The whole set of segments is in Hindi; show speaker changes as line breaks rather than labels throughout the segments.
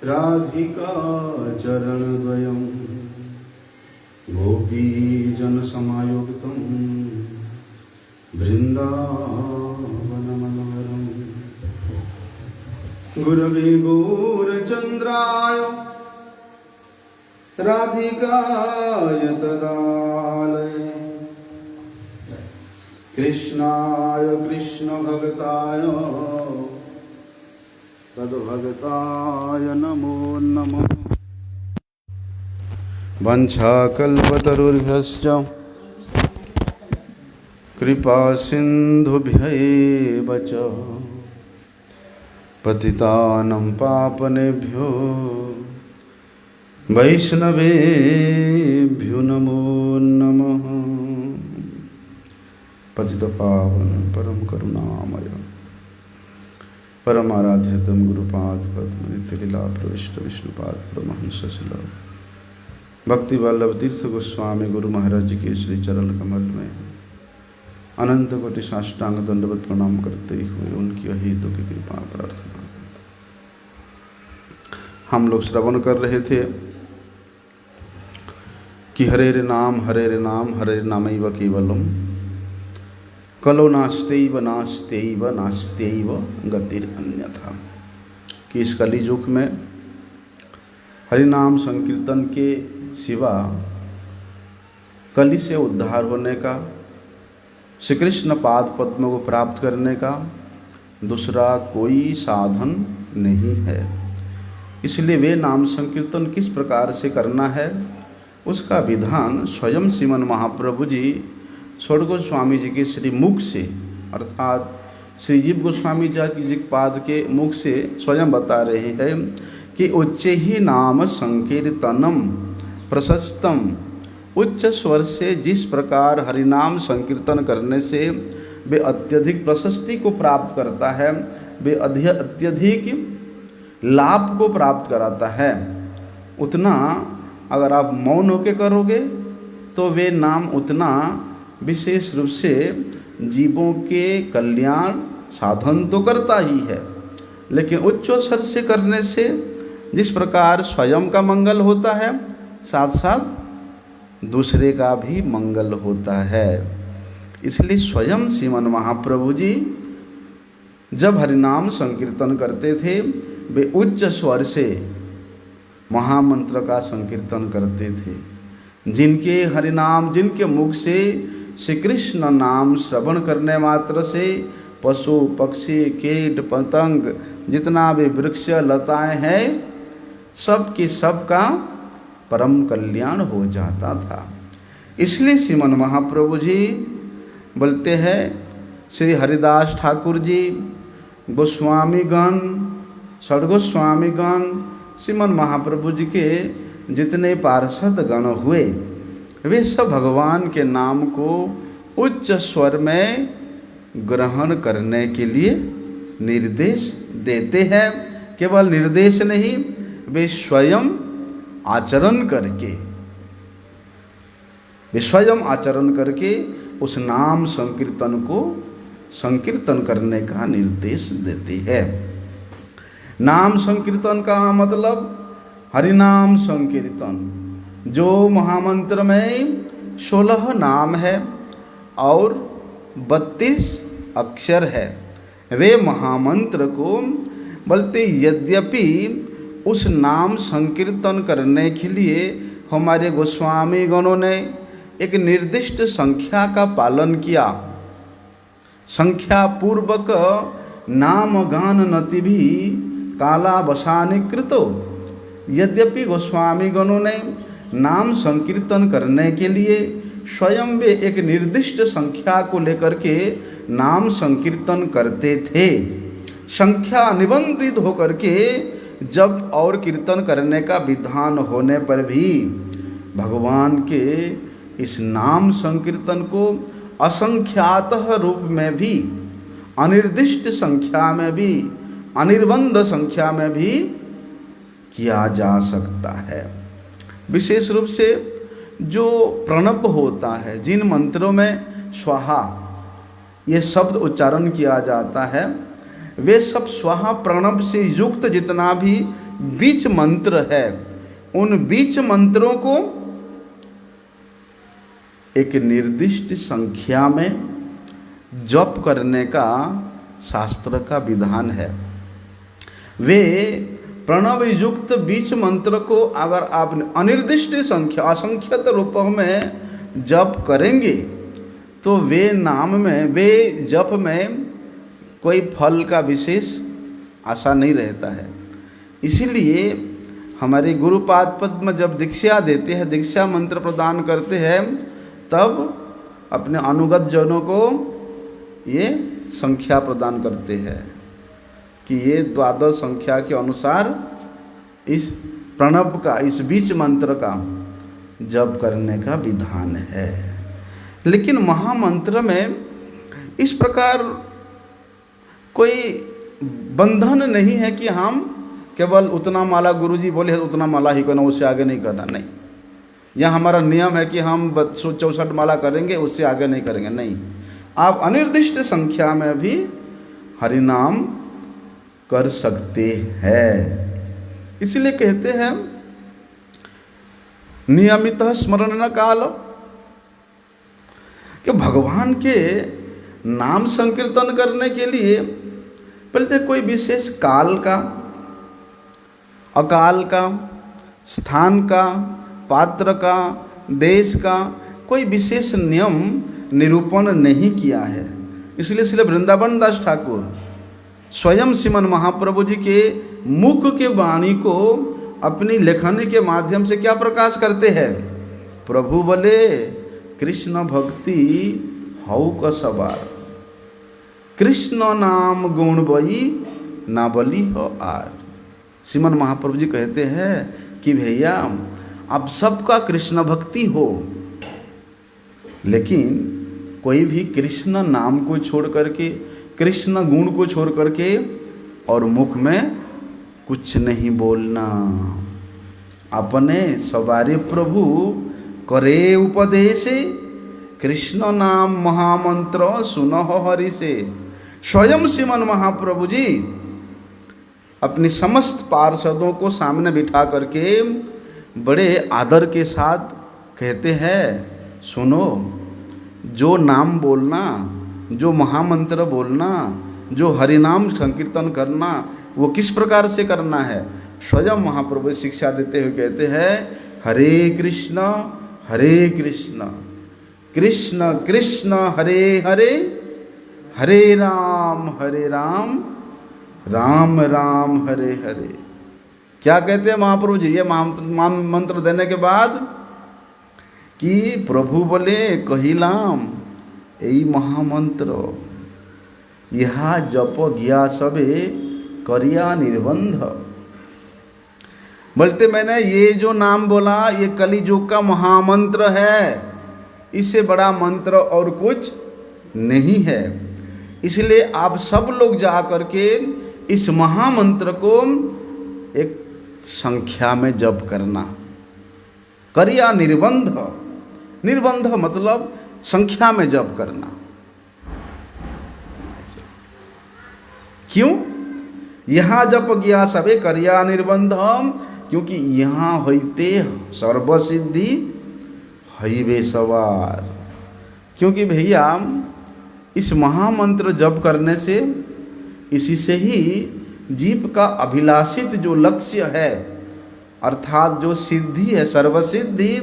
राधिका चरणद्वयं गोपीजनसमायुक्तं बृन्दावनमनोहरं गुरवे गौरचन्द्राय राधिकाय तदालये कृष्णाय कृष्णभक्ताय तद्भगताय नमो नमः। वंशाकल्पतरुभ्यश्च कृपासिन्धुभ्यैव च पतितानं पावनेभ्यो वैष्णवेभ्यो नमो नमः। पतितपावन परम करुणामय परम आराध्यतम गुरुपाद पद्म नित्य लीला प्रविष्ट विष्णुपाद परमहंस शिला भक्ति वल्लभ तीर्थ गोस्वामी गुरु महाराज जी के श्री चरण कमल में अनंत कोटि साष्टांग दंडवत प्रणाम करते हुए उनकी अहेतु की कृपा प्रार्थना। हम लोग श्रवण कर रहे थे कि हरे नाम हरे नामैव केवलम कलो नास्त्यैव नास्त्यैव नास्त्यैव गतिरन्यथा। कि इस कलियुग में हरिनाम संकीर्तन के सिवा कलि से उद्धार होने का, श्री कृष्ण पाद पद्म को प्राप्त करने का दूसरा कोई साधन नहीं है। इसलिए वे नाम संकीर्तन किस प्रकार से करना है उसका विधान स्वयं श्रीमन महाप्रभु जी छोड़ गोस्वामी जी के श्री मुख से अर्थात श्री जीव गोस्वामी जी पाद के मुख से स्वयं बता रहे हैं कि उच्च ही नाम संकीर्तनम प्रशस्तम। उच्च स्वर से जिस प्रकार हरिनाम संकीर्तन करने से वे अत्यधिक प्रशस्ति को प्राप्त करता है, वे अत्यधिक लाभ को प्राप्त कराता है, उतना अगर आप मौन होकर करोगे तो वे नाम उतना विशेष रूप से जीवों के कल्याण साधन तो करता ही है, लेकिन उच्च स्वर से करने से जिस प्रकार स्वयं का मंगल होता है साथ साथ दूसरे का भी मंगल होता है। इसलिए स्वयं श्रीमन महाप्रभु जी जब हरिनाम संकीर्तन करते थे वे उच्च स्वर से महामंत्र का संकीर्तन करते थे। जिनके हरिनाम, जिनके मुख से श्री कृष्ण नाम श्रवण करने मात्र से पशु पक्षी कीट पतंग जितना भी वृक्ष लताएं हैं सब के सब का परम कल्याण हो जाता था। इसलिए श्रीमन महाप्रभु जी बोलते हैं, श्री हरिदास ठाकुर जी, गोस्वामीगण, षड्गोस्वामीगण, श्रीमन महाप्रभु जी के जितने पार्षद गण हुए वे सब भगवान के नाम को उच्च स्वर में ग्रहण करने के लिए निर्देश देते हैं। केवल निर्देश नहीं, वे स्वयं आचरण करके उस नाम संकीर्तन को संकीर्तन करने का निर्देश देते हैं। नाम संकीर्तन का मतलब हरिनाम संकीर्तन, जो महामंत्र में 16 नाम है और 32 अक्षर है, वे महामंत्र को बोलते। यद्यपि उस नाम संकीर्तन करने के लिए हमारे गोस्वामी गणों ने एक निर्दिष्ट संख्या का पालन किया, संख्या पूर्वक नाम गान नति भी काला बसानी कृतो। यद्यपि गोस्वामी गणों ने नाम संकीर्तन करने के लिए स्वयं वे एक निर्दिष्ट संख्या को लेकर के नाम संकीर्तन करते थे, संख्या निबंधित होकर के जप और कीर्तन करने का विधान होने पर भी भगवान के इस नाम संकीर्तन को असंख्यात रूप में भी, अनिर्दिष्ट संख्या में भी, अनिर्बंध संख्या में भी किया जा सकता है। विशेष रूप से जो प्रणव होता है, जिन मंत्रों में स्वाहा ये शब्द उच्चारण किया जाता है, वे सब स्वाहा प्रणव से युक्त जितना भी बीच मंत्र है, उन बीच मंत्रों को एक निर्दिष्ट संख्या में जप करने का शास्त्र का विधान है। वे प्रणव युक्त बीच मंत्र को अगर आप अनिर्दिष्ट संख्या असंख्यत रूपों में जप करेंगे तो वे नाम में, वे जप में कोई फल का विशेष आशा नहीं रहता है। इसीलिए हमारे गुरुपाद पद्म जब दीक्षा देते हैं, दीक्षा मंत्र प्रदान करते हैं, तब अपने अनुगत जनों को ये संख्या प्रदान करते हैं कि ये द्वादश संख्या के अनुसार इस प्रणव का, इस बीच मंत्र का जप करने का विधान है। लेकिन महामंत्र में इस प्रकार कोई बंधन नहीं है कि हम केवल उतना माला गुरुजी बोले है उतना माला ही करना, उससे आगे नहीं करना। नहीं, यह हमारा नियम है कि हम 64 माला करेंगे, उससे आगे नहीं करेंगे। नहीं, आप अनिर्दिष्ट संख्या में भी हरिनाम कर सकते हैं। इसलिए कहते हैं नियमित स्मरण न काल, कि भगवान के नाम संकीर्तन करने के लिए पहले कोई विशेष काल का, अकाल का, स्थान का, पात्र का, देश का कोई विशेष नियम निरूपण नहीं किया है। इसलिए श्री वृंदावन दास ठाकुर स्वयं श्रीमन महाप्रभु जी के मुख के वाणी को अपनी लेखनी के माध्यम से क्या प्रकाश करते हैं? प्रभु बोले कृष्ण भक्ति हऊ का सवार, कृष्ण नाम गुण बई ना बली हो आर। श्रीमन महाप्रभु जी कहते हैं कि भैया आप सबका कृष्ण भक्ति हो, लेकिन कोई भी कृष्ण नाम को छोड़ करके, कृष्ण गुण को छोड़ करके और मुख में कुछ नहीं बोलना। अपने सवारे प्रभु करे उपदेश, कृष्ण नाम महामंत्र सुनहो हरि से। स्वयं श्रीमन महाप्रभु जी अपनी समस्त पार्षदों को सामने बिठा करके बड़े आदर के साथ कहते हैं, सुनो, जो नाम बोलना, जो महामंत्र बोलना, जो हरिनाम संकीर्तन करना, वो किस प्रकार से करना है? स्वयं महाप्रभु शिक्षा देते हुए कहते हैं, हरे कृष्ण कृष्ण कृष्ण हरे हरे, हरे राम राम राम हरे हरे। क्या कहते हैं महाप्रभु जी ये मंत्र देने के बाद? कि प्रभु बोले कहिलाम यही महामंत्र यह जप गया सबे करिया निर्बंध। बोलते मैंने ये जो नाम बोला ये कलियुग का महामंत्र है, इससे बड़ा मंत्र और कुछ नहीं है। इसलिए आप सब लोग जा करके इस महामंत्र को एक संख्या में जप करना। करिया निर्बंध, निर्बंध मतलब संख्या में जप करना। क्यों? यहाँ जप गया सबे करिया निर्बंध, क्योंकि यहाँ होते सर्वसिद्धि हईवे सवार। क्योंकि भैया इस महामंत्र जप करने से, इसी से ही जीव का अभिलाषित जो लक्ष्य है अर्थात जो सिद्धि है, सर्वसिद्धि,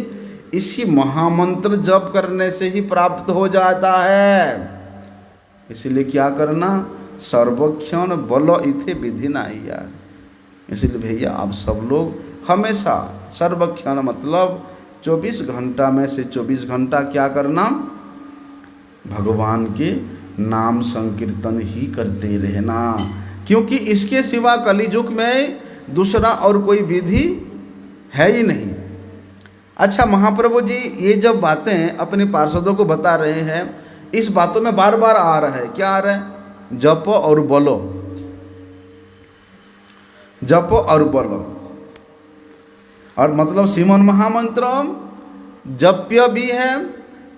इसी महामंत्र जप करने से ही प्राप्त हो जाता है। इसलिए क्या करना? सर्वक्षण बल इथे विधि नहीं यार। इसलिए भैया आप सब लोग हमेशा सर्वक्षण मतलब 24 घंटा में से 24 घंटा क्या करना? भगवान के नाम संकीर्तन ही करते रहना, क्योंकि इसके सिवा कलियुग में दूसरा और कोई विधि है ही नहीं। अच्छा, महाप्रभु जी ये जब बातें अपने पार्षदों को बता रहे हैं, इस बातों में बार बार आ रहा है, क्या आ रहा है? जपो और बोलो, जपो और बोलो। और मतलब श्रीमन महामंत्र जप्य भी है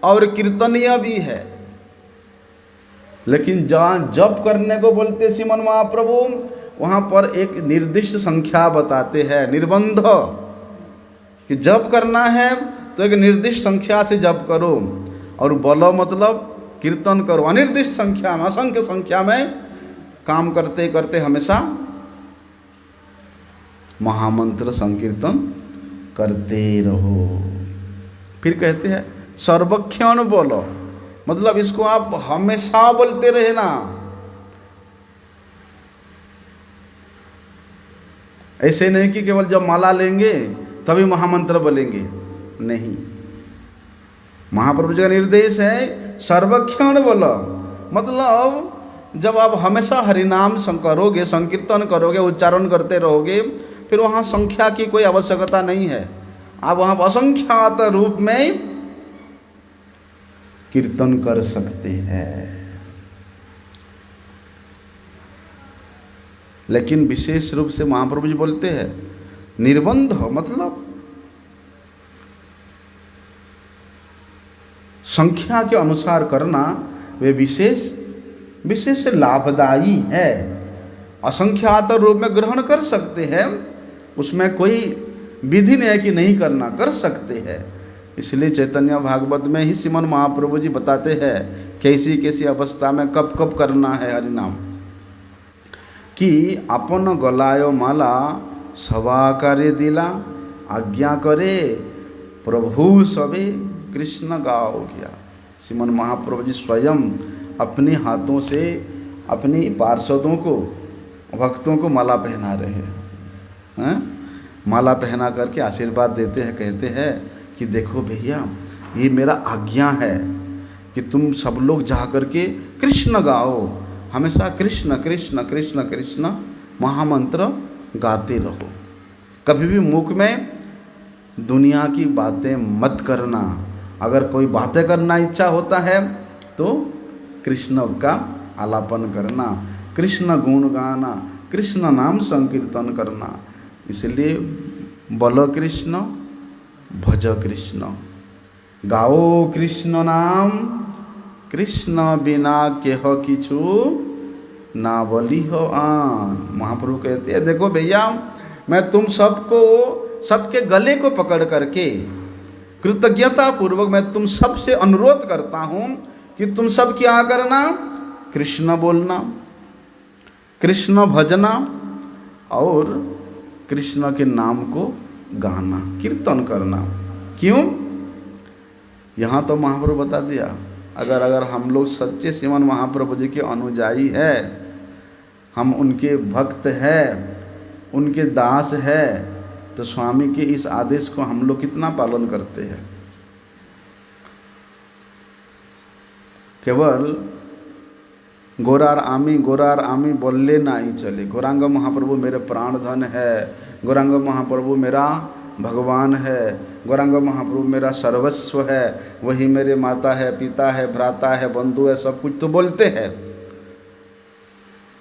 और कीर्तनीय भी है। लेकिन जहाँ जप करने को बोलते श्रीमन महाप्रभु, वहाँ पर एक निर्दिष्ट संख्या बताते हैं, निर्बंध, कि जप करना है तो एक निर्दिष्ट संख्या से जप करो, और बोलो मतलब कीर्तन करो अनिर्दिष्ट संख्या में, असंख्य संख्या में काम करते करते हमेशा महामंत्र संकीर्तन करते रहो। फिर कहते हैं सर्वक्षण बोलो, मतलब इसको आप हमेशा बोलते रहे ना। ऐसे नहीं कि केवल जब माला लेंगे तभी महामंत्र बोलेंगे, नहीं। महाप्रभु जी का निर्देश है सर्वक्षण बोलो, मतलब जब आप हमेशा हरिनाम करोगे, संकीर्तन करोगे, उच्चारण करते रहोगे, फिर वहाँ संख्या की कोई आवश्यकता नहीं है। आप वहाँ असंख्यात रूप में कीर्तन कर सकते हैं। लेकिन विशेष रूप से महाप्रभु जी बोलते हैं निर्बंध, मतलब संख्या के अनुसार करना वे विशेष लाभदायी है। असंख्यात रूप में ग्रहण कर सकते हैं, उसमें कोई विधि नहीं है कि नहीं करना, कर सकते हैं। इसलिए चैतन्य भागवत में ही श्रीमन महाप्रभु जी बताते हैं कैसी कैसी अवस्था में कब कब करना है हरिनाम, कि अपन गलायो माला सवा कार्य दिला, आज्ञा करे प्रभु सबे कृष्ण गाओ गया। श्रीमन महाप्रभु जी स्वयं अपने हाथों से अपनी पार्षदों को, भक्तों को माला पहना रहे हैं, माला पहना करके आशीर्वाद देते हैं, कहते हैं कि देखो भैया ये मेरा आज्ञा है कि तुम सब लोग जा करके कृष्ण गाओ, हमेशा कृष्ण कृष्ण कृष्ण कृष्ण महामंत्र गाते रहो, कभी भी मुख में दुनिया की बातें मत करना। अगर कोई बातें करना इच्छा होता है तो कृष्ण का आलापन करना, कृष्ण गुण गाना, कृष्ण नाम संकीर्तन करना। इसलिए बोलो कृष्ण, भज कृष्ण, गाओ कृष्ण नाम, कृष्ण बिना केह किछु ना बोली हो आन। महाप्रभु कहते हैं देखो भैया मैं तुम सबको, सबके गले को पकड़ करके कृतज्ञता पूर्वक मैं तुम सबसे अनुरोध करता हूँ कि तुम सब क्या करना, कृष्ण बोलना, कृष्ण भजना और कृष्ण के नाम को गाना, कीर्तन करना। क्यों? यहाँ तो महाप्रभु बता दिया, अगर हम लोग सच्चे श्रीमन महाप्रभु जी के अनुयायी है, हम उनके भक्त हैं, उनके दास है, तो स्वामी के इस आदेश को हम लोग कितना पालन करते हैं। केवल गोरार आमी बोलले ना ही चले। गौरांग महाप्रभु मेरे प्राण धन है, गौरांग महाप्रभु मेरा भगवान है, गौरांग महाप्रभु मेरा सर्वस्व है, वही मेरे माता है, पिता है, भ्राता है, बंधु है, सब कुछ तो बोलते हैं।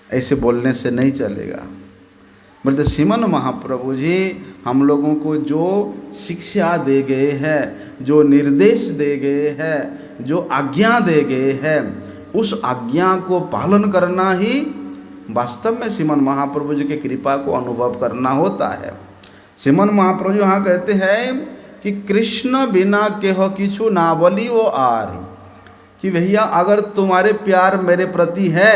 ऐसे बोलने से नहीं चलेगा। बोलते श्रीमन महाप्रभु जी हम लोगों को जो शिक्षा दे गए हैं, जो निर्देश दे गए हैं, जो आज्ञा दे गए हैं, उस आज्ञा को पालन करना ही वास्तव में श्रीमन महाप्रभु जी की कृपा को अनुभव करना होता है। श्रीमन महाप्रभु यहाँ कहते हैं कि कृष्ण बिना केह किछु ना बोली वो आर, कि भैया अगर तुम्हारे प्यार मेरे प्रति है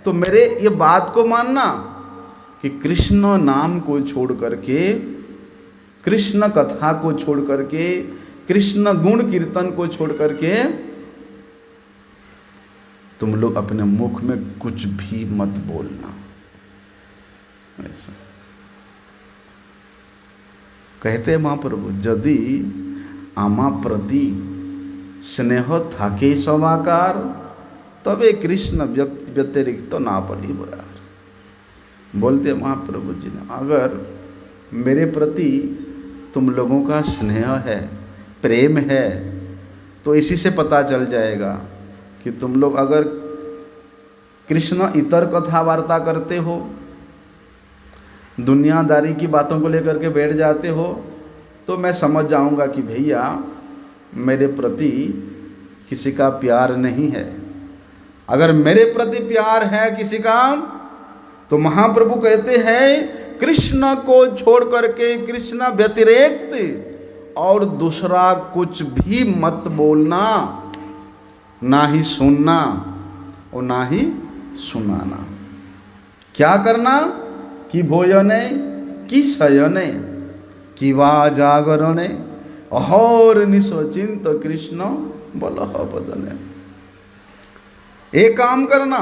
तो मेरे ये बात को मानना कि कृष्ण नाम को छोड़ करके, कृष्ण कथा को छोड़ करके, कृष्ण गुण कीर्तन को छोड़ करके तुम लोग अपने मुख में कुछ भी मत बोलना। ऐसा कहते हैं महाप्रभु, यदि आमा प्रति स्नेह थाके समाकार तबे कृष्ण व्यतिरिक्त तो ना बोली यार। बोलते महाप्रभु जी ने, अगर मेरे प्रति तुम लोगों का स्नेह है, प्रेम है, तो इसी से पता चल जाएगा कि तुम लोग अगर कृष्ण इतर कथा वार्ता करते हो, दुनियादारी की बातों को लेकर के बैठ जाते हो, तो मैं समझ जाऊंगा कि भैया मेरे प्रति किसी का प्यार नहीं है। अगर मेरे प्रति प्यार है किसी का, तो महाप्रभु कहते हैं कृष्ण को छोड़ करके, कृष्ण व्यतिरेक्त और दूसरा कुछ भी मत बोलना, ना ही सुनना और ना ही सुनाना। क्या करना? कि भोजने, कि शयने, कि वा जागरणे, अहोर निश्चिंत कृष्ण बलह बदने। एक काम करना,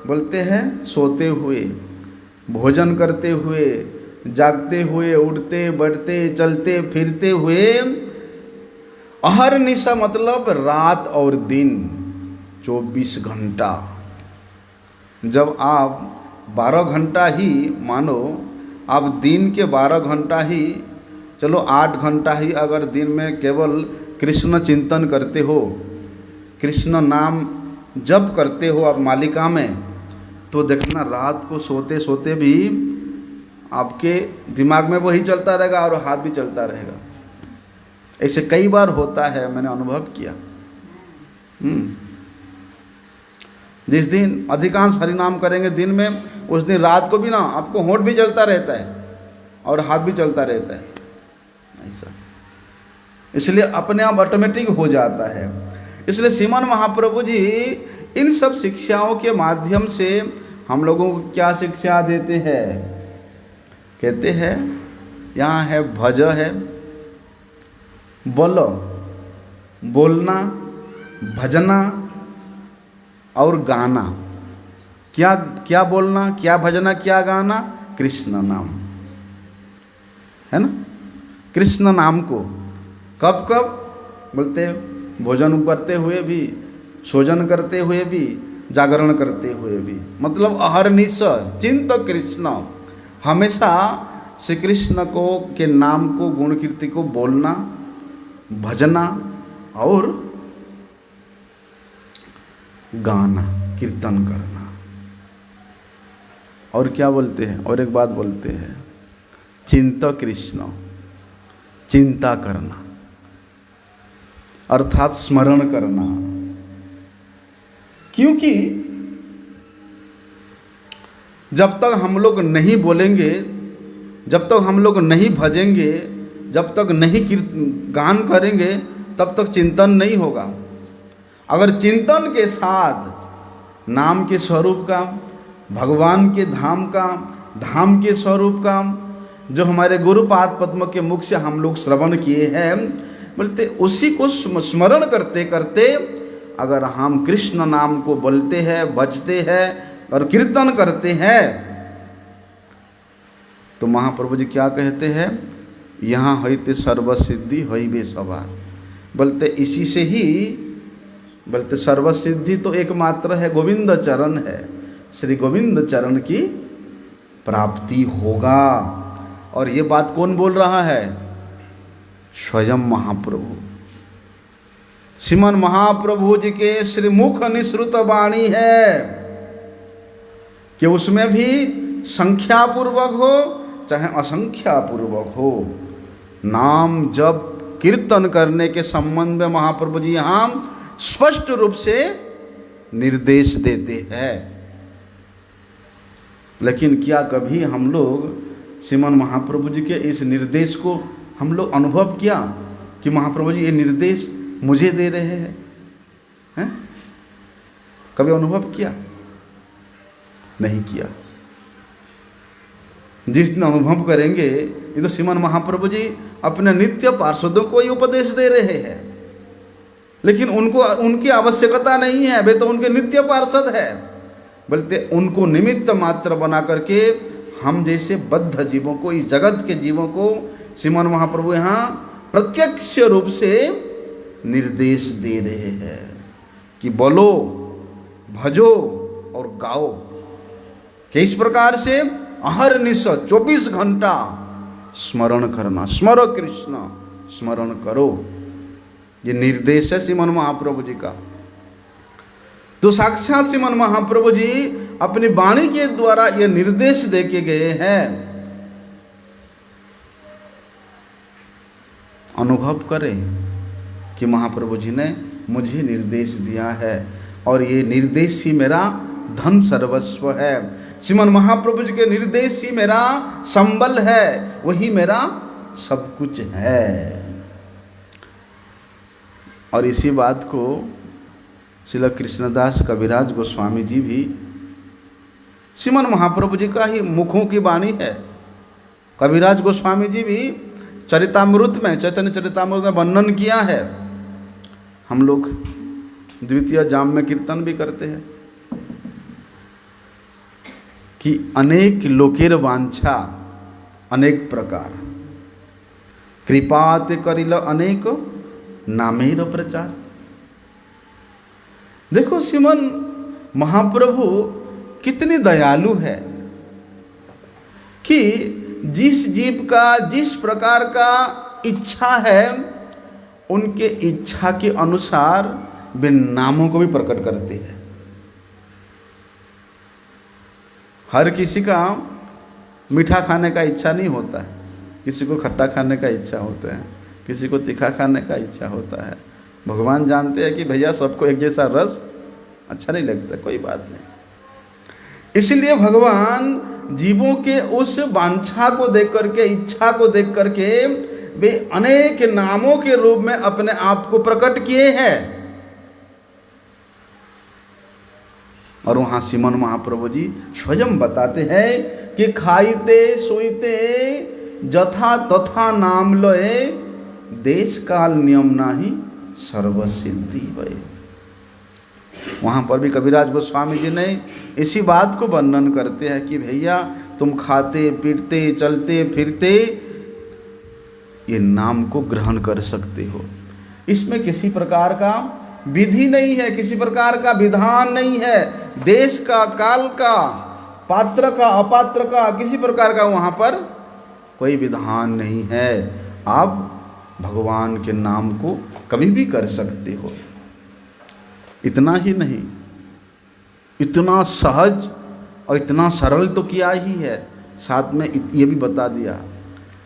बोलते हैं सोते हुए, भोजन करते हुए, जागते हुए, उठते बैठते चलते फिरते हुए, अहर्निशा मतलब रात और दिन, 24 घंटा। जब आप 12 घंटा ही मानो, आप दिन के 12 घंटा ही, चलो 8 घंटा ही अगर दिन में केवल कृष्ण चिंतन करते हो, कृष्ण नाम जप करते हो आप मालिका में, तो देखना रात को सोते सोते भी आपके दिमाग में वही चलता रहेगा और हाथ भी चलता रहेगा। ऐसे कई बार होता है, मैंने अनुभव किया। जिस दिन अधिकांश हरिनाम करेंगे दिन में, उस दिन रात को भी ना आपको होंठ भी चलता रहता है और हाथ भी चलता रहता है, ऐसा। इसलिए अपने आप ऑटोमेटिक हो जाता है। इसलिए श्रीमान महाप्रभु जी इन सब शिक्षाओं के माध्यम से हम लोगों को क्या शिक्षा देते हैं? कहते हैं यहाँ है भज है, बोलो, बोलना, भजना और गाना। क्या क्या बोलना, क्या भजना, क्या गाना? कृष्ण नाम, है ना। कृष्ण नाम को कब कब बोलते? भोजन करते हुए भी, सोजन करते हुए भी, जागरण करते हुए भी, मतलब अहर्निश चिंत कृष्ण। हमेशा श्री कृष्ण को के नाम को, गुण कीर्ति को बोलना, भजना और गाना, कीर्तन करना। और क्या बोलते हैं? और एक बात बोलते हैं, चिंत कृष्ण, चिंता करना अर्थात स्मरण करना। क्योंकि जब तक हम लोग नहीं बोलेंगे, जब तक हम लोग नहीं भजेंगे, जब तक नहीं गान करेंगे, तब तक चिंतन नहीं होगा। अगर चिंतन के साथ नाम के स्वरूप का, भगवान के धाम का, धाम के स्वरूप का, जो हमारे गुरुपाद पद्म के मुख से हम लोग श्रवण किए हैं, बोलते उसी को स्मरण करते करते अगर हम कृष्ण नाम को बोलते हैं, बजते हैं और कीर्तन करते हैं, तो महाप्रभु जी क्या कहते हैं? यहाँ होते सर्वसिद्धि होइबे सवार। बोलते इसी से ही, बोलते सर्वसिद्धि तो एकमात्र है, गोविंद चरण है, श्री गोविंद चरण की प्राप्ति होगा। और ये बात कौन बोल रहा है? स्वयं महाप्रभु। श्रीमन महाप्रभु जी के श्रीमुख निसृत वाणी है कि उसमें भी संख्या पूर्वक हो चाहे असंख्या पूर्वक हो, नाम जप कीर्तन करने के संबंध में महाप्रभु जी यहाँ स्पष्ट रूप से निर्देश देते हैं। लेकिन क्या कभी हम लोग श्रीमन महाप्रभु जी के इस निर्देश को हम लोग अनुभव किया कि महाप्रभु जी ये निर्देश मुझे दे रहे हैं? कभी अनुभव किया? नहीं किया। जिस दिन अनुभव करेंगे, ये तो श्रीमन महाप्रभु जी अपने नित्य पार्षदों को ही उपदेश दे रहे हैं, लेकिन उनको उनकी आवश्यकता नहीं है, वे तो उनके नित्य पार्षद है। बोलते उनको निमित्त मात्र बना करके हम जैसे बद्ध जीवों को, इस जगत के जीवों को श्रीमन महाप्रभु यहाँ प्रत्यक्ष रूप से निर्देश दे रहे हैं कि बोलो, भजो और गाओ। किस प्रकार से? अहर्निश 24 घंटा स्मरण करना, स्मरो कृष्ण, स्मरण करो। ये निर्देश है श्रीमन महाप्रभु जी का। तो साक्षात श्रीमन महाप्रभु जी अपनी वाणी के द्वारा ये निर्देश दे के गए हैं। अनुभव करें कि महाप्रभु जी ने मुझे निर्देश दिया है, और ये निर्देश ही मेरा धन सर्वस्व है। श्रीमन महाप्रभु जी के निर्देश ही मेरा संबल है, वही मेरा सब कुछ है। और इसी बात को श्रील कृष्णदास कविराज गोस्वामी जी भी श्रीमन महाप्रभु जी का ही मुखों की वाणी है। कविराज गोस्वामी जी भी चरितामृत में, चैतन्य चरितामृत में वर्णन किया है। हम लोग द्वितीय जाम में कीर्तन भी करते हैं कि अनेक लोकेर वांछा अनेक प्रकार, कृपाते करिल अनेक नामेर प्रचार। देखो श्रीमन महाप्रभु कितनी दयालु है कि जिस जीव का जिस प्रकार का इच्छा है, उनके इच्छा के अनुसार वे नामों को भी प्रकट करते हैं। हर किसी का मीठा खाने का इच्छा नहीं होता है, किसी को खट्टा खाने का इच्छा होता है, किसी को तीखा खाने का इच्छा होता है। भगवान जानते हैं कि भैया सबको एक जैसा रस अच्छा नहीं लगता, कोई बात नहीं। इसलिए भगवान जीवों के उस वांछा को देख करके, इच्छा को देख करके वे अनेक नामों के रूप में अपने आप को प्रकट किए हैं। और वहां श्रीमन महाप्रभु जी स्वयं बताते हैं कि खाइते सोइते जथा तथा नाम लय, देश काल नियम नाही सर्वसिद्धि भय। वहाँ पर भी कविराज गोस्वामी जी ने इसी बात को वर्णन करते हैं कि भैया तुम खाते पीते चलते फिरते ये नाम को ग्रहण कर सकते हो। इसमें किसी प्रकार का विधि नहीं है, किसी प्रकार का विधान नहीं है। देश का, काल का, पात्र का, अपात्र का, किसी प्रकार का वहाँ पर कोई विधान नहीं है। आप भगवान के नाम को कभी भी कर सकते हो। इतना ही नहीं, इतना सहज और इतना सरल तो किया ही है, साथ में ये भी बता दिया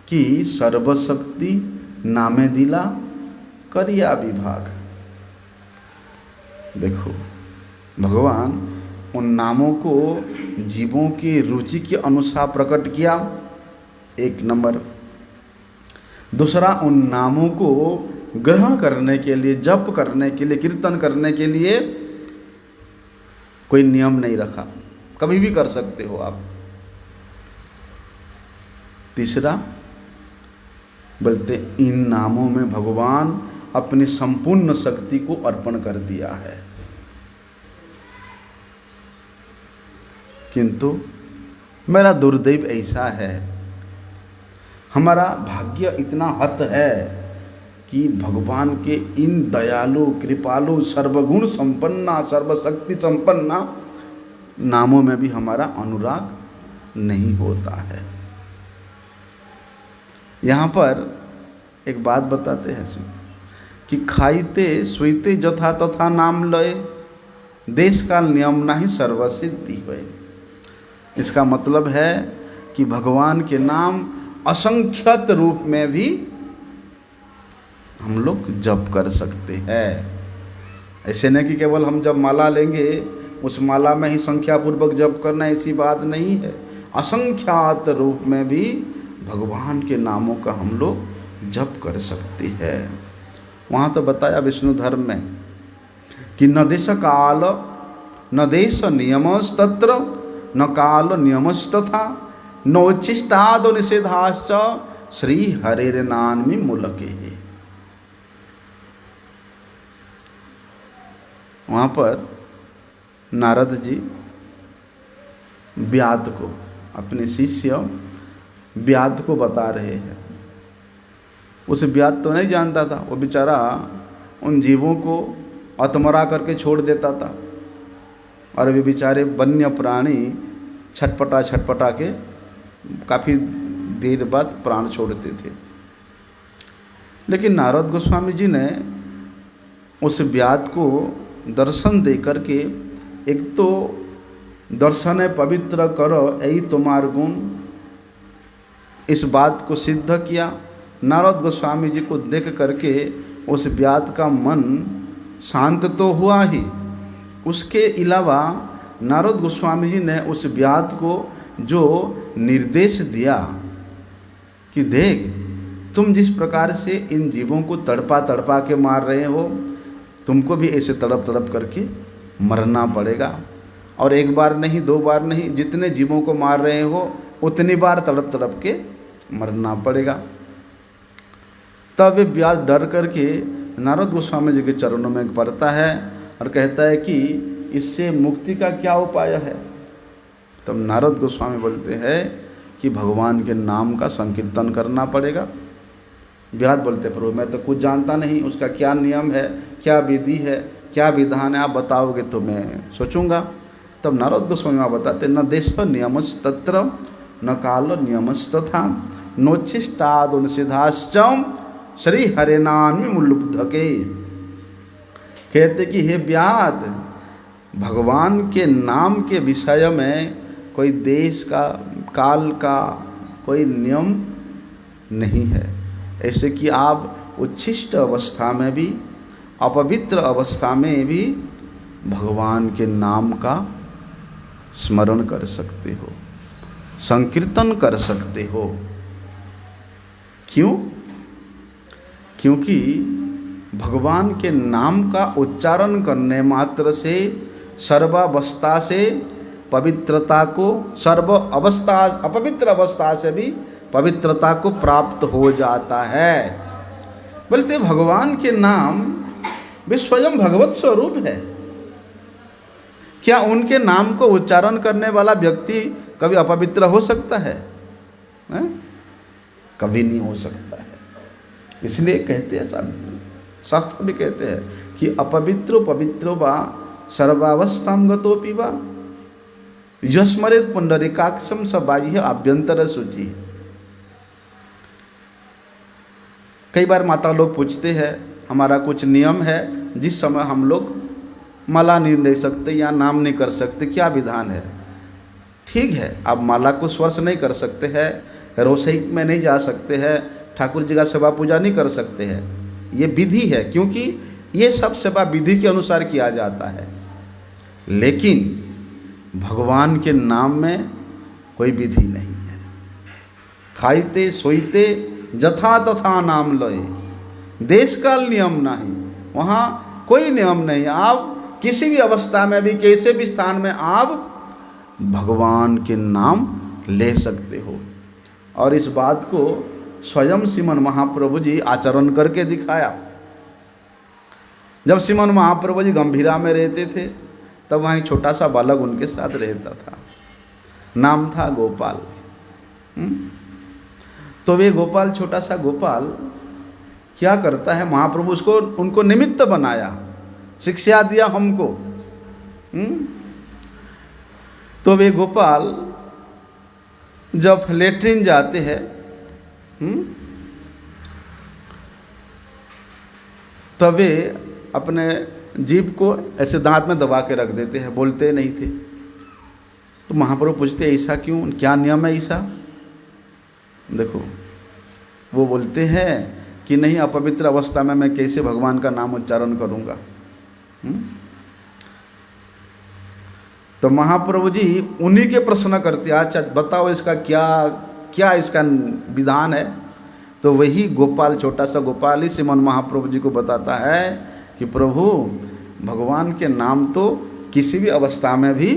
कि सर्वशक्ति नामे दिला करिया विभाग। देखो भगवान उन नामों को जीवों की रुचि के अनुसार प्रकट किया, एक नंबर। दूसरा, उन नामों को ग्रहण करने के लिए, जप करने के लिए, कीर्तन करने के लिए कोई नियम नहीं रखा, कभी भी कर सकते हो आप। तीसरा बोलते इन नामों में भगवान अपनी संपूर्ण शक्ति को अर्पण कर दिया है। किंतु मेरा दुर्दैव ऐसा है, हमारा भाग्य इतना हत है कि भगवान के इन दयालु, कृपालु, सर्वगुण संपन्ना, सर्वशक्ति संपन्ना नामों में भी हमारा अनुराग नहीं होता है। यहाँ पर एक बात बताते हैं कि खाइते सोइते जथा तथा नाम लय, देश काल नियम नाही सर्वसिद्धि होय। इसका मतलब है कि भगवान के नाम असंख्यत रूप में भी हम लोग जप कर सकते हैं। ऐसे नहीं कि केवल हम जब माला लेंगे उस माला में ही संख्या पूर्वक जप करना, ऐसी बात नहीं है। असंख्यात रूप में भी भगवान के नामों का हम लोग जप कर सकते हैं। वहाँ तो बताया विष्णु धर्म में कि न देश काल न देश नियमस्तत्र न काल नियमस्तथा नोच्चिष्टादो निषेधाश्च श्री हरेर नामि मूलके। वहाँ पर नारद जी व्याध को, अपने शिष्य व्याध को बता रहे हैं। उस व्याध तो नहीं जानता था, वो बेचारा उन जीवों को अतमरा करके छोड़ देता था और वे बेचारे वन्य प्राणी छटपटा छटपटा के काफ़ी देर बाद प्राण छोड़ते थे। लेकिन नारद गोस्वामी जी ने उस व्याध को दर्शन दे करके, एक तो दर्शन पवित्र करो यही तुम्हार गुण, इस बात को सिद्ध किया। नारद गोस्वामी जी को देख करके उस व्याध का मन शांत तो हुआ ही, उसके अलावा नारद गोस्वामी जी ने उस व्याध को जो निर्देश दिया कि देख, तुम जिस प्रकार से इन जीवों को तड़पा तड़पा के मार रहे हो, तुमको भी ऐसे तड़प तड़प करके मरना पड़ेगा। और एक बार नहीं, दो बार नहीं, जितने जीवों को मार रहे हो उतनी बार तड़प तड़प के मरना पड़ेगा। तब वे व्याध डर करके नारद गोस्वामी जी के चरणों में पड़ता है और कहता है कि इससे मुक्ति का क्या उपाय है। तब नारद गोस्वामी बोलते हैं कि भगवान के नाम का संकीर्तन करना पड़ेगा। व्याध बोलते, प्रभु मैं तो कुछ जानता नहीं, उसका क्या नियम है, क्या विधि है, क्या विधान है, आप बताओगे तो मैं सोचूंगा। तब नारद गोस्वामी वहाँ बताते, न देश नियमस तत्र न काल नियमस तथा नोच्छिष्टादुनिषिधाश्चम श्री हरे नाम मुल्लुब्धके। कहते कि हे व्याध, भगवान के नाम के विषय में कोई देश का, काल का कोई नियम नहीं है। ऐसे कि आप उच्छिष्ट अवस्था में भी, अपवित्र अवस्था में भी भगवान के नाम का स्मरण कर सकते हो, संकीर्तन कर सकते हो। क्यों? क्योंकि भगवान के नाम का उच्चारण करने मात्र से सर्वावस्था से पवित्रता को, सर्व अवस्था, अपवित्र अवस्था से भी पवित्रता को प्राप्त हो जाता है। बोलते भगवान के नाम वे स्वयं भगवत स्वरूप है। क्या उनके नाम को उच्चारण करने वाला व्यक्ति कभी अपवित्र हो सकता है? कभी नहीं हो सकता है। इसलिए कहते हैं, शास्त्र भी कहते हैं कि अपवित्रो पवित्रो वा सर्वावस्थाम गतोपि वा यस्मरेत पुंडरीकाक्षम स बाह्य आभ्यंतर शुचि। कई बार माता लोग पूछते हैं, हमारा कुछ नियम है जिस समय हम लोग माला नहीं ले सकते या नाम नहीं कर सकते, क्या विधान है? ठीक है, आप माला को स्पर्श नहीं कर सकते हैं, रसोई में नहीं जा सकते हैं, ठाकुर जी का सेवा पूजा नहीं कर सकते हैं, ये विधि है, क्योंकि ये सब सेवा विधि के अनुसार किया जाता है। लेकिन भगवान के नाम में कोई विधि नहीं है। खाइते सोईते जथा तथा नाम लय, देश काल नियम नहीं, वहाँ कोई नियम नहीं। आप किसी भी अवस्था में भी, किसी भी स्थान में आप भगवान के नाम ले सकते हो। और इस बात को स्वयं श्रीमन महाप्रभु जी आचरण करके दिखाया। जब श्रीमन महाप्रभु जी गंभीरा में रहते थे, तब वहाँ एक छोटा सा बालक उनके साथ रहता था, नाम था गोपाल। तो वे गोपाल, छोटा सा गोपाल क्या करता है, महाप्रभु उसको, उनको निमित्त बनाया, शिक्षा दिया हमको। तो वे गोपाल जब लेट्रिन जाते हैं, तब वे अपने जीभ को ऐसे दांत में दबा के रख देते हैं, बोलते नहीं थे। तो महाप्रभु पूछते ऐसा क्यों, क्या नियम है ऐसा? देखो, वो बोलते हैं कि नहीं, अपवित्र अवस्था में मैं कैसे भगवान का नाम उच्चारण करूंगा। तो महाप्रभु जी उन्हीं के प्रश्न करते, अच्छा बताओ इसका क्या इसका विधान है। तो वही गोपाल, छोटा सा गोपाल ही श्रीमन महाप्रभु जी को बताता है कि प्रभु, भगवान के नाम तो किसी भी अवस्था में भी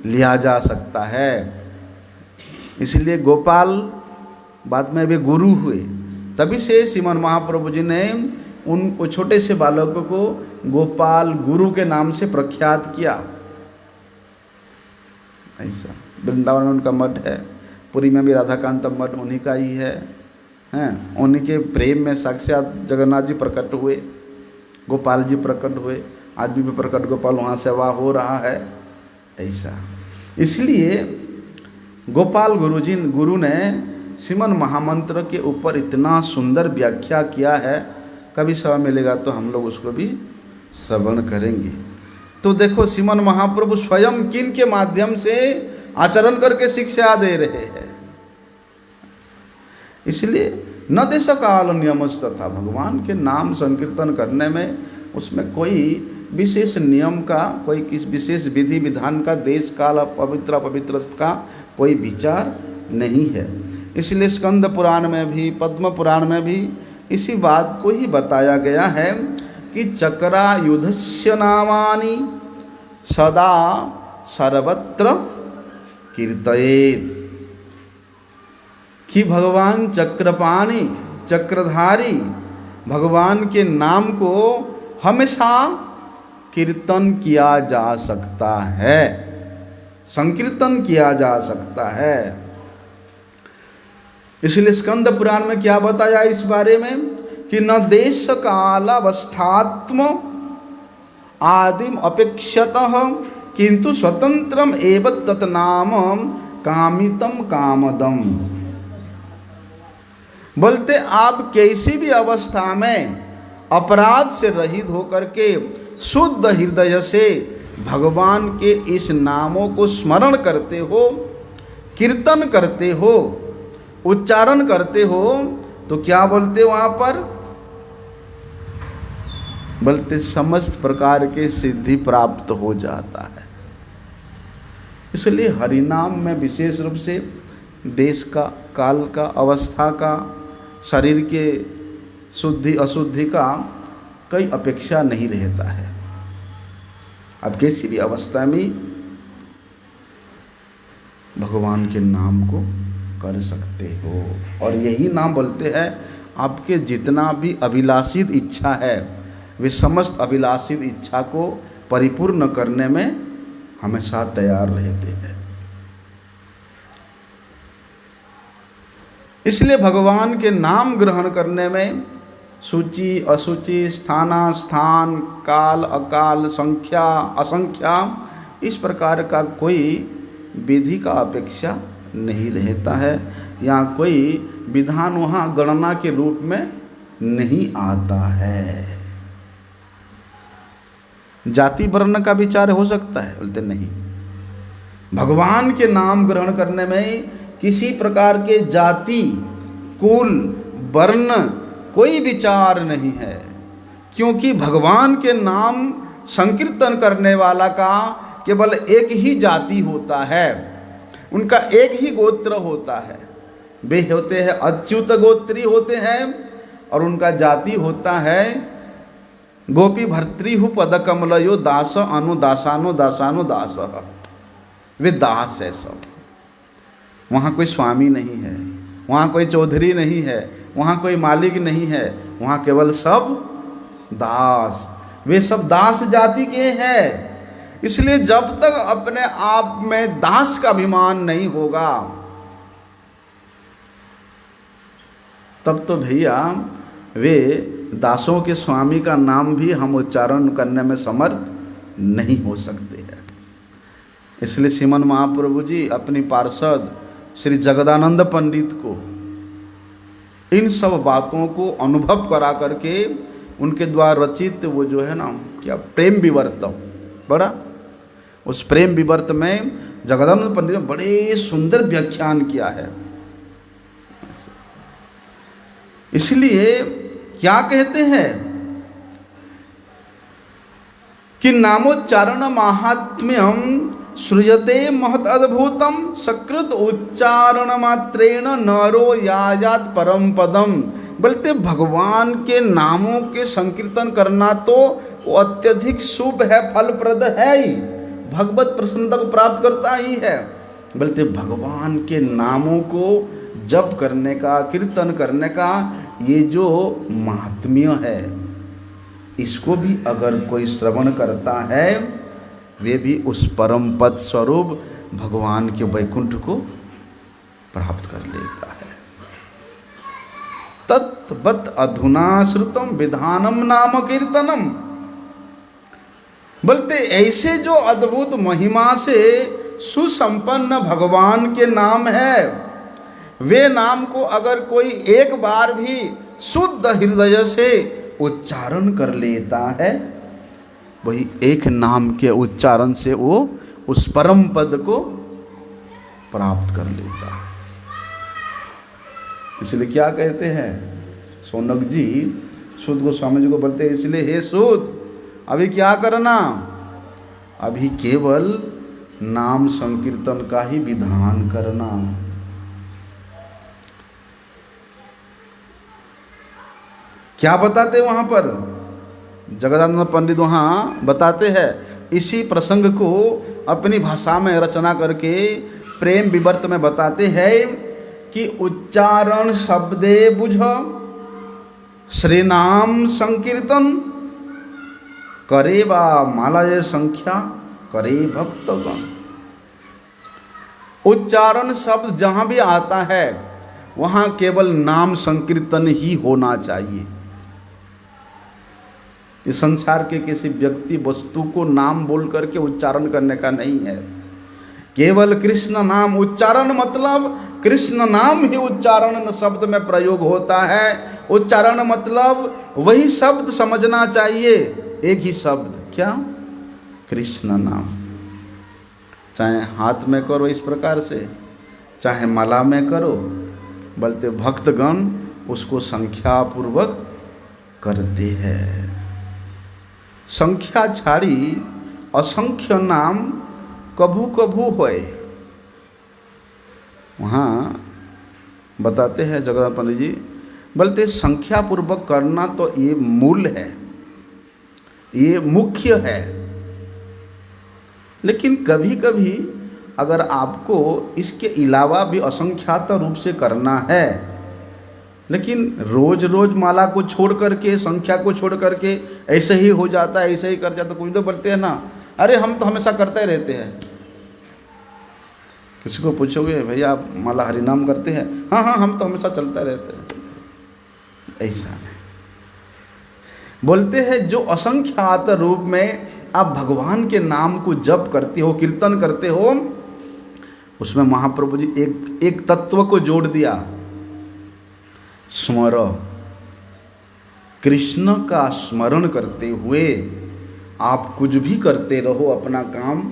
लिया जा सकता है। इसलिए गोपाल बाद में वे गुरु हुए। तभी से श्रीमन महाप्रभु जी ने उन छोटे से बालकों को गोपाल गुरु के नाम से प्रख्यात किया। ऐसा वृंदावन में उनका मठ है, पुरी में भी राधाकांत मठ उन्हीं का ही है। उन्हीं के प्रेम में साक्षात जगन्नाथ जी प्रकट हुए, गोपाल जी प्रकट हुए, आज भी प्रकट गोपाल वहाँ सेवा हो रहा है। ऐसा इसलिए गोपाल गुरु ने श्रीमन महामंत्र के ऊपर इतना सुंदर व्याख्या किया है। कभी समय मिलेगा तो हम लोग उसको भी श्रवण करेंगे। तो देखो, श्रीमन महाप्रभु स्वयं किन के माध्यम से आचरण करके शिक्षा दे रहे हैं। इसलिए न देश काल नियमस तथा, भगवान के नाम संकीर्तन करने में उसमें कोई विशेष नियम का, कोई किस विशेष विधि विधान का, देश काल पवित्र अपवित्र का कोई विचार नहीं है। इसलिए स्कंद पुराण में भी, पद्म पुराण में भी इसी बात को ही बताया गया है कि चक्रायुधस्य नामानि सदा सर्वत्र कीर्तयेत्, कि भगवान चक्रपाणि चक्रधारी भगवान के नाम को हमेशा कीर्तन किया जा सकता है, संकीर्तन किया जा सकता है। इसलिए स्कंद पुराण में क्या बताया इस बारे में कि न देश काल अवस्थात्म आदिम अपेक्षतः किंतु स्वतंत्रम एव तत्नाम कामितम कामदम। बोलते आप किसी भी अवस्था में अपराध से रहित होकर के शुद्ध हृदय से भगवान के इस नामों को स्मरण करते हो, कीर्तन करते हो, उच्चारण करते हो, तो क्या बोलते वहां पर? बोलते समस्त प्रकार के सिद्धि प्राप्त हो जाता है। इसलिए हरिनाम में विशेष रूप से देश का, काल का, अवस्था का, शरीर के शुद्धि अशुद्धि का कोई अपेक्षा नहीं रहता है। आप किसी भी अवस्था में भगवान के नाम को कर सकते हो। और यही नाम बोलते हैं आपके जितना भी अभिलाषित इच्छा है, वे समस्त अभिलाषित इच्छा को परिपूर्ण करने में हमेशा तैयार रहते हैं। इसलिए भगवान के नाम ग्रहण करने में सूचि असूचि, स्थानास्थान, काल अकाल, संख्या असंख्या, इस प्रकार का कोई विधि का अपेक्षा नहीं रहता है, या कोई विधान वहाँ गणना के रूप में नहीं आता है। जाति वर्ण का विचार हो सकता है? बोलते नहीं। भगवान के नाम ग्रहण करने में किसी प्रकार के जाति, कुल, वर्ण कोई विचार नहीं है, क्योंकि भगवान के नाम संकीर्तन करने वाला का केवल एक ही जाति होता है, उनका एक ही गोत्र होता है। वे होते हैं अच्युत गोत्री होते हैं, और उनका जाति होता है गोपी भर्तृहु पद कमलयो दास अनुदासानो दासानो दास। वे दास है सब। वहाँ कोई स्वामी नहीं है, वहाँ कोई चौधरी नहीं है, वहाँ कोई मालिक नहीं है, वहाँ केवल सब दास। वे सब दास जाति के हैं। इसलिए जब तक अपने आप में दास का अभिमान नहीं होगा, तब तो भैया वे दासों के स्वामी का नाम भी हम उच्चारण करने में समर्थ नहीं हो सकते हैं। इसलिए श्रीमन महाप्रभु जी अपनी पार्षद श्री जगदानंद पंडित को इन सब बातों को अनुभव करा करके उनके द्वारा रचित वो जो है ना क्या प्रेम विवर्त, बड़ा उस प्रेम विवर्त में जगदानंद पंडित ने बड़े सुंदर व्याख्यान किया है। इसलिए क्या कहते हैं कि नामोच्चारण महात्म्यम श्रूयते महत अद्भुतम सकृत उच्चारण मात्रेण नरो यायात परम पदम। बोलते भगवान के नामों के संकीर्तन करना तो वो अत्यधिक शुभ है, फलप्रद है ही, भगवत प्रसन्नता को प्राप्त करता ही है। बोलते भगवान के नामों को जप करने का, कीर्तन करने का ये जो महात्म्य है, इसको भी अगर कोई श्रवण करता है, वे भी उस परम पद स्वरूप भगवान के वैकुंठ को प्राप्त कर लेता है। तत्वत अधुना श्रुतम विधानम नाम कीर्तनम। बोलते ऐसे जो अद्भुत महिमा से सुसंपन्न भगवान के नाम है, वे नाम को अगर कोई एक बार भी शुद्ध हृदय से उच्चारण कर लेता है, वही एक नाम के उच्चारण से वो उस परम पद को प्राप्त कर लेता है। इसलिए क्या कहते हैं सोनक जी, सूत गोस्वामी जी को बोलते हैं, इसलिए हे सूत अभी क्या करना? अभी केवल नाम संकीर्तन का ही विधान करना। क्या बताते वहां पर जगदानंद पंडित वहाँ बताते हैं, इसी प्रसंग को अपनी भाषा में रचना करके प्रेम विवर्त में बताते हैं कि उच्चारण शब्दे बुझ श्री नाम संकीर्तन करे बा मालय संख्या करे भक्तगण। उच्चारण शब्द जहाँ भी आता है वहाँ केवल नाम संकीर्तन ही होना चाहिए। इस संसार के किसी व्यक्ति वस्तु को नाम बोल करके उच्चारण करने का नहीं है। केवल कृष्ण नाम उच्चारण, मतलब कृष्ण नाम ही उच्चारण शब्द में प्रयोग होता है। उच्चारण मतलब वही शब्द समझना चाहिए, एक ही शब्द, क्या? कृष्ण नाम। चाहे हाथ में करो इस प्रकार से, चाहे माला में करो, बोलते भक्तगण उसको संख्या पूर्वक करते हैं। संख्या छाड़ी असंख्य नाम कभू कभू होए। वहाँ बताते हैं जगन्नाथ पंडित जी, बोलते संख्या पूर्वक करना तो ये मूल है, ये मुख्य है। लेकिन कभी कभी अगर आपको इसके अलावा भी असंख्यात रूप से करना है, लेकिन रोज रोज माला को छोड़ करके, संख्या को छोड़ करके ऐसे ही हो जाता है, ऐसे ही कर जाता। कुछ लोग बोलते हैं ना, अरे हम तो हमेशा करते रहते हैं। किसी को पूछोगे भैया आप माला हरिनाम करते हैं? हाँ हाँ हम तो हमेशा चलते रहते हैं। ऐसा नहीं, बोलते हैं जो असंख्यात रूप में आप भगवान के नाम को जप करते हो, कीर्तन करते हो, उसमें महाप्रभु जी एक तत्व को जोड़ दिया, स्मर। कृष्ण का स्मरण करते हुए आप कुछ भी करते रहो, अपना काम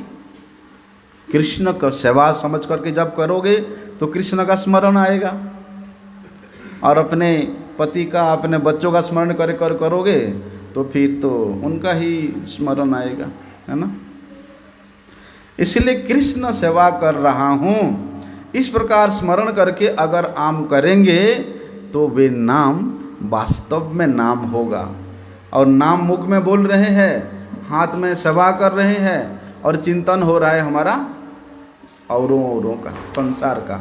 कृष्ण का सेवा समझ करके जब करोगे तो कृष्ण का स्मरण आएगा, और अपने पति का, अपने बच्चों का स्मरण करोगे तो फिर तो उनका ही स्मरण आएगा, है ना। इसलिए कृष्ण सेवा कर रहा हूँ, इस प्रकार स्मरण करके अगर आम करेंगे तो वे नाम वास्तव में नाम होगा। और नाम मुख में बोल रहे हैं, हाथ में सेवा कर रहे हैं, और चिंतन हो रहा है हमारा औरों का, संसार का,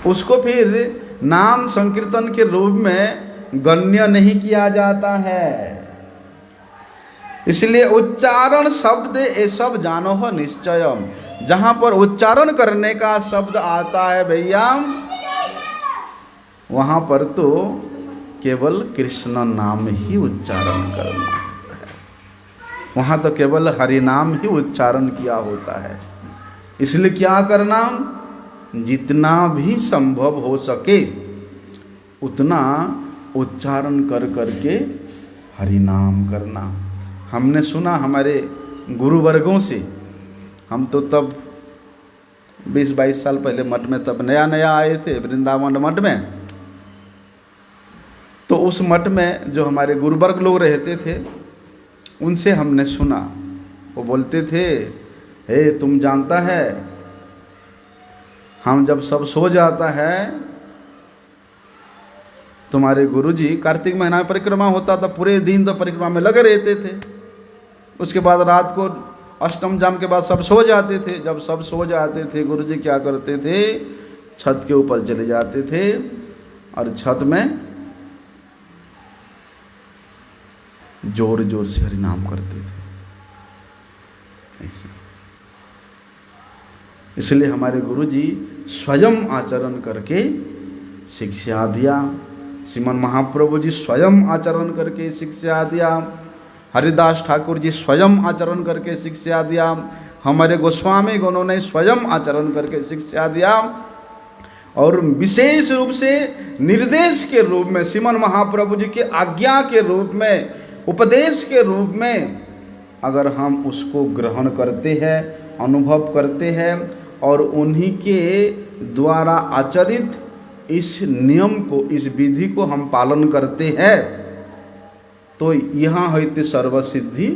उसको फिर नाम संकीर्तन के रूप में गण्य नहीं किया जाता है। इसलिए उच्चारण शब्द ये सब जानो हो निश्चय। जहाँ पर उच्चारण करने का शब्द आता है भैया, वहाँ पर तो केवल कृष्ण नाम ही उच्चारण करना है, वहाँ तो केवल हरि नाम ही उच्चारण किया होता है। इसलिए क्या करना, जितना भी संभव हो सके उतना उच्चारण कर करके हरि नाम करना। हमने सुना हमारे गुरुवर्गों से, हम तो तब 20-22 साल पहले मठ में तब नया नया आए थे, वृंदावन मठ में। तो उस मठ में जो हमारे गुरुवर्ग लोग रहते थे, उनसे हमने सुना, वो बोलते थे, हे तुम जानता है, हम जब सब सो जाता है, तुम्हारे गुरुजी कार्तिक महीना में परिक्रमा होता था, पूरे दिन तो परिक्रमा में लगे रहते थे। उसके बाद रात को अष्टम जाम के बाद सब सो जाते थे। जब सब सो जाते थे, गुरुजी क्या करते थे, छत के ऊपर चले जाते थे और छत में जोर जोर से हरि नाम करते थे। ऐसे इसलिए हमारे गुरुजी स्वयं आचरण करके शिक्षा दिया। श्रीमन महाप्रभु जी स्वयं आचरण करके शिक्षा दिया। हरिदास ठाकुर जी स्वयं आचरण करके शिक्षा दिया। हमारे गोस्वामी गणों ने स्वयं आचरण करके शिक्षा दिया। और विशेष रूप से निर्देश के रूप में, श्रीमन महाप्रभु जी के आज्ञा के रूप में, उपदेश के रूप में अगर हम उसको ग्रहण करते हैं, अनुभव करते हैं और उन्हीं के द्वारा आचरित इस नियम को, इस विधि को हम पालन करते हैं, तो यहाँ होते सर्वसिद्धि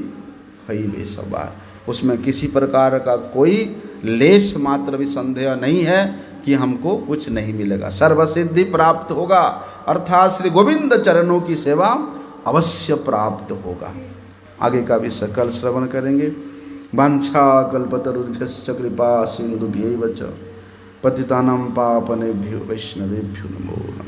है ही बेसवार। उसमें किसी प्रकार का कोई लेश मात्र भी संदेह नहीं है कि हमको कुछ नहीं मिलेगा, सर्वसिद्धि प्राप्त होगा, अर्थात श्री गोविंद चरणों की सेवा अवश्य प्राप्त होगा। आगे का भी सकल श्रवण करेंगे। वांछा कल्पतरुभ्यश्च कृपा सिंधुभ्यैव च पतितानां पावनेभ्यो वैष्णवेभ्यो नमो नमः।